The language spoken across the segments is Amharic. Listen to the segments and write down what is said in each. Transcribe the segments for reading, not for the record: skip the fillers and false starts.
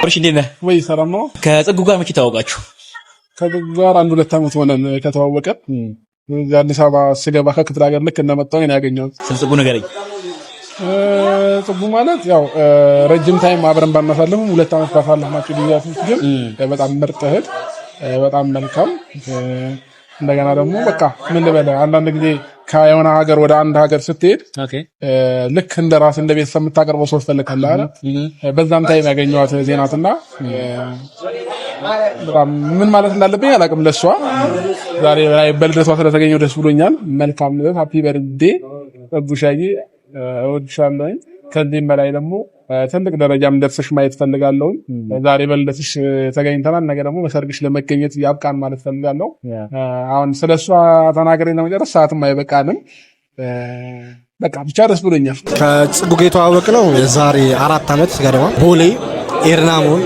እሺ እንዴት ነህ? ወይ ሰላም ነው። ከጽጉ ጋር መቼ ተዋወቃችሁ? ከጽጉ ጋር 1-2 ዓመት ሆነን ከተዋወቀን። አዲስ አበባ ስገባ ከክፍለ ሀገር ልክ እንደመጣሁ ነው ያገኘሁት። ስለ ጽጉ ንገረኝ። ጽጉ ማለት ያው ረጅም ታይም አብረን ባናሳልፍም 2 ዓመት ባሳለፍናቸው ጊዜያቶች ግን በጣም ምርጥ እህት፣ በጣም መልካም እንደገና ደግሞ በቃ ምን ልበል አንዳንድ ጊዜ ከየሆነ ሀገር ወደ አንድ ሀገር ስትሄድ ልክ እንደ ራስ እንደ ቤተሰብ የምታቀርበው ሰው ትፈልጋለህ አይደል? በዛም ታይም ያገኘኋት ዜናትና በጣም ምን ማለት እንዳለብኝ አላውቅም። ለሷ ዛሬ ላይ በልደቷ ስለተገኘው ደስ ብሎኛል። መልካም ልደት፣ ሃፒ በርዝዴ ጽጉሻዬ፣ እወድሻለሁ። ከዚህም በላይ ደግሞ ትልቅ ደረጃም ደርሰሽ ማየት ፈልጋለሁ። ዛሬ በልደትሽ ተገኝተናል፣ ነገ ደግሞ በሰርግሽ ለመገኘት ያብቃን ማለት ፈልጋለሁ። አሁን ስለሷ ተናግሬ ለመጨረስ ሰዓትም አይበቃንም። በቃ ብቻ ደስ ብሎኛል። ከጽጉ ጋር የተዋወቅነው የዛሬ 4 ዓመት ገደማ ቦሌ ኤርናሞል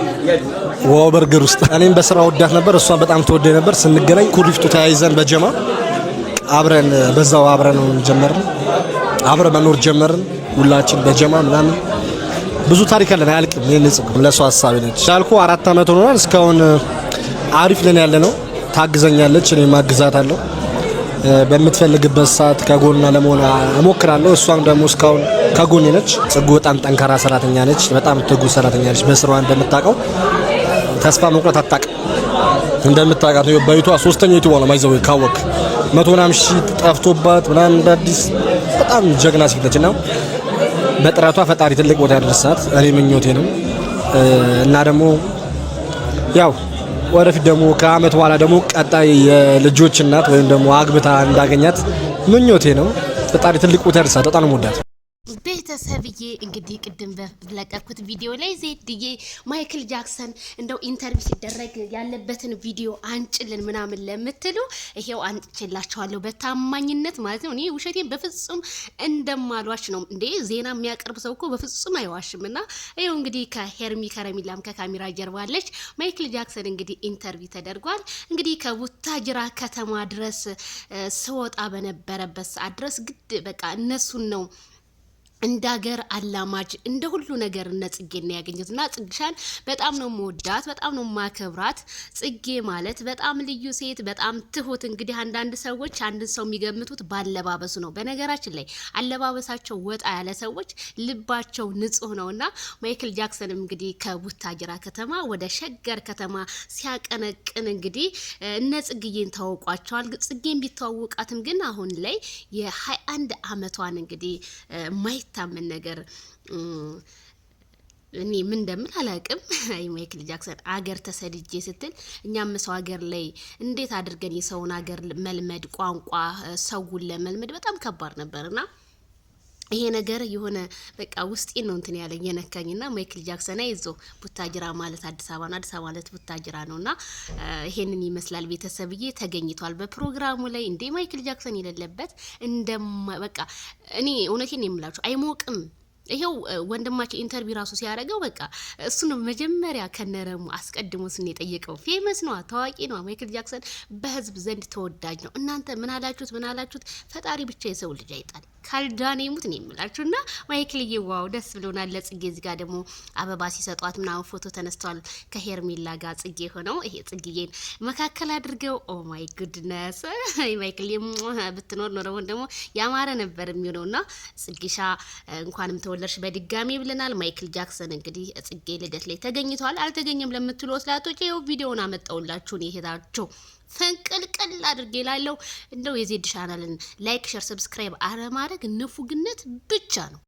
ዋው በርገር ውስጥ እኔም በስራ ወዳት ነበር፣ እሷ በጣም ተወደደ ነበር። ስንገናኝ ኩሪፍቱ ተያይዘን በጀማ አብረን በዛው አብረን ጀመርን፣ አብረን መኖር ጀመርን ሁላችን በጀማ ምናምን ብዙ ታሪክ አለን አያልቅም። ይሄን ጽጉ ለሷ ሐሳብ ነች ያልኩ 4 ዓመት ሆኗል። እስካሁን አሪፍ ነን ያለነው። ታግዘኛለች፣ እኔ ማግዛታለሁ። በምትፈልግበት ሰዓት ከጎኗ ለመሆን እሞክራለሁ። እሷም ደግሞ እስካሁን ከጎኔ ነች። ጽጉ በጣም ጠንካራ ሰራተኛ ነች፣ በጣም ትጉ ሰራተኛ ነች። በስራዋ እንደምታውቀው ተስፋ መቁረጥ አታውቅም። እንደምታውቃት ነው በይቷ 3ኛ ዩቲዩብ ነው ማይዘው ካወቅ 100 ሺህ ጠፍቶባት ምናምን እንዳዲስ በጣም ጀግና ሴት ነች እና በጥራቷ ፈጣሪ ትልቅ ቦታ ያደርሳት እኔ ምኞቴ ነው። እና ደግሞ ያው ወደፊት ደግሞ ከአመት በኋላ ደግሞ ቀጣይ የልጆች እናት ወይም ደግሞ አግብታ እንዳገኛት ምኞቴ ነው። ፈጣሪ ትልቅ ቦታ ያደርሳት። በጣም ነው የምወዳት። ቤተሰብዬ እንግዲህ ቅድም በለቀኩት ቪዲዮ ላይ ዜድዬ ማይክል ጃክሰን እንደው ኢንተርቪው ሲደረግ ያለበትን ቪዲዮ አንጭልን ምናምን ለምትሉ ይሄው አንጭላችኋለሁ በታማኝነት ማለት ነው። እኔ ውሸቴን በፍጹም እንደማልዋሽ ነው እንዴ። ዜና የሚያቀርብ ሰው እኮ በፍጹም አይዋሽምና ይሄው እንግዲህ ከሄርሚ ከረሚላም ከካሜራ ጀርባ አለች። ማይክል ጃክሰን እንግዲህ ኢንተርቪው ተደርጓል። እንግዲህ ከቡታጅራ ከተማ ድረስ ስወጣ በነበረበት ሰዓት ድረስ ግድ በቃ እነሱን ነው እንዳገር አላማጅ እንደ ሁሉ ነገር ጽጌን ያገኘትና ጽግሻን በጣም ነው መወዳት፣ በጣም ነው ማከብራት። ጽጌ ማለት በጣም ልዩ ሴት፣ በጣም ትሁት። እንግዲህ አንዳንድ ሰዎች አንድን ሰው የሚገምቱት ባለባበሱ ነው። በነገራችን ላይ አለባበሳቸው ወጣ ያለ ሰዎች ልባቸው ንጹህ ነውና ማይክል ጃክሰንም እንግዲህ ከቡታጅራ ከተማ ወደ ሸገር ከተማ ሲያቀነቅን እንግዲህ እነ ጽጌን ታውቋቸዋል። ጽጌን ቢተዋወቃትም ግን አሁን ላይ የ21 ዓመቷን እንግዲህ ታምን ነገር እኔ ምን እንደምን አላውቅም። አይ ማይክል ጃክሰን አገር ተሰድጄ ስትል እኛም ሰው አገር ላይ እንዴት አድርገን የሰውን አገር መልመድ ቋንቋ ሰውን ለመልመድ በጣም ከባድ ነበርና ይሄ ነገር የሆነ በቃ ውስጤ ነው እንትን ያለ የነካኝና ማይክል ጃክሰን አይዞ ቡታጅራ ማለት አዲስ አበባ ነው፣ አዲስ አበባ ማለት ቡታጅራ ነውና ይሄንን ይመስላል። ቤተሰብዬ ተገኝቷል በፕሮግራሙ ላይ እንዴ ማይክል ጃክሰን የሌለበት በቃ እኔ እውነቴን ነው የምላችሁ አይሞቅም። ይሄው ወንድማችን ኢንተርቪው ራሱ ሲያደርገው በቃ እሱ ነው መጀመሪያ ከነረሙ አስቀድሞ ስን የጠየቀው። ፌመስ ነው፣ ታዋቂ ነው። ማይክል ጃክሰን በህዝብ ዘንድ ተወዳጅ ነው። እናንተ ምን አላችሁት? ፈጣሪ ብቻ የሰው ልጅ አይጣል ካልዳኔ ሙት ነው የምላችሁና ማይክልዬ ዋው ደስ ብሎናል። ለጽጌ እዚህ ጋር ደግሞ አበባ ሲሰጧት ምናምን ፎቶ ተነስተዋል ከሄርሜላ ጋር ጽጌ ሆነው ይሄ ጽጌዬን መካከል አድርገው ኦ ማይ ጉድነስ ማይክልዬ ብትኖር ነው ደግሞ ያማረ ነበር የሚሆነውና ጽጌሻ እንኳንም ተወለድሽ በድጋሚ ብለናል። ማይክል ጃክሰን እንግዲህ ጽጌ ልደት ላይ ተገኝቷል። አልተገኘም ለምትሉ ወስላቶች ይሄው ቪዲዮውን አመጣውላችሁ ነው ይሄዳችሁ ፈንቅልቅል አድርጌ ላለው እንደው የዜድ ቻናልን ላይክ ሼር ሰብስክራይብ አረ ማድረግ ንፉግነት ብቻ ነው።